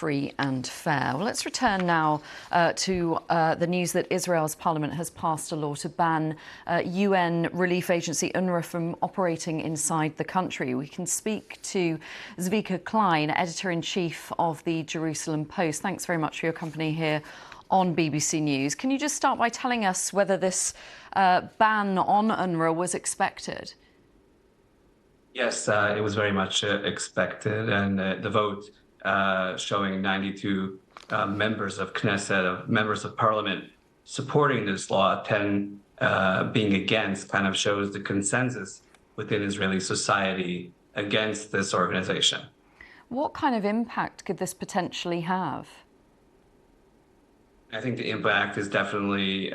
free and fair. Well, let's return now to the news that Israel's parliament has passed a law to ban UN relief agency UNRWA from operating inside the country. We can speak to Zvika Klein, editor-in-chief of the Jerusalem Post. Thanks very much for your company here on BBC News. Can you just start by telling us whether this ban on UNRWA was expected? Yes, it was very much expected, and the vote showing 92 members of Knesset, members of parliament, supporting this law, 10 being against, kind of shows the consensus within Israeli society against this organization. What kind of impact could this potentially have? I think the impact is definitely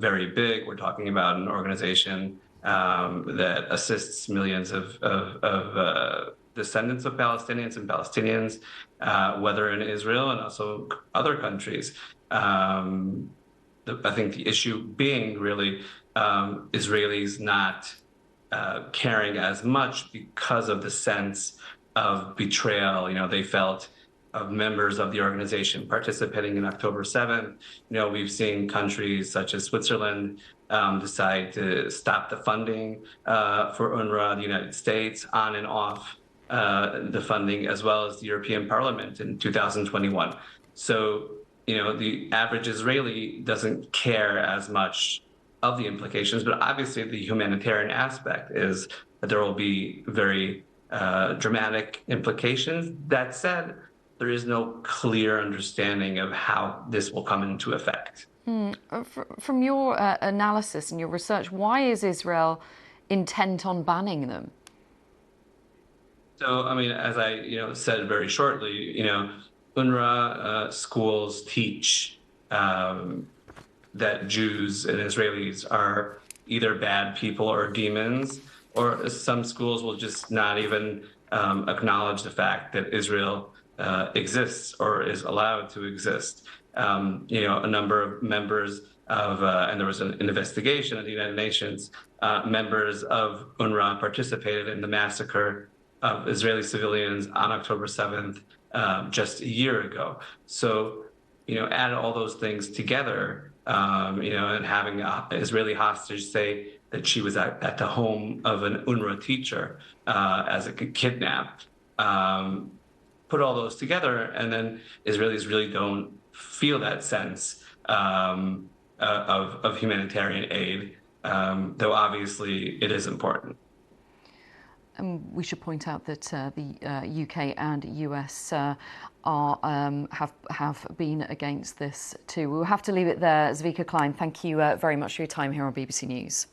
very big. We're talking about an organization that assists millions of descendants of Palestinians and Palestinians, whether in Israel and also other countries. I think the issue being really Israelis not caring as much because of the sense of betrayal. They felt of members of the organization participating in October 7th. We've seen countries such as Switzerland decide to stop the funding for UNRWA, the United States, on and off the funding, as well as the European Parliament in 2021. So, the average Israeli doesn't care as much of the implications, but obviously the humanitarian aspect is that there will be very dramatic implications. That said, there is no clear understanding of how this will come into effect. From your analysis and your research, why is Israel intent on banning them? So, as I said very shortly, UNRWA schools teach that Jews and Israelis are either bad people or demons, or some schools will just not even acknowledge the fact that Israel exists or is allowed to exist. A number of members of, and there was an investigation at the United Nations, members of UNRWA participated in the massacre of Israeli civilians on October 7th, just a year ago. So, add all those things together, and having an Israeli hostage say that she was at the home of an UNRWA teacher as a kidnapped. Put all those together, and then Israelis really don't feel that sense of humanitarian aid, though obviously it is important. We should point out that the UK and US have been against this too. We'll have to leave it there. Zvika Klein, thank you very much for your time here on BBC News.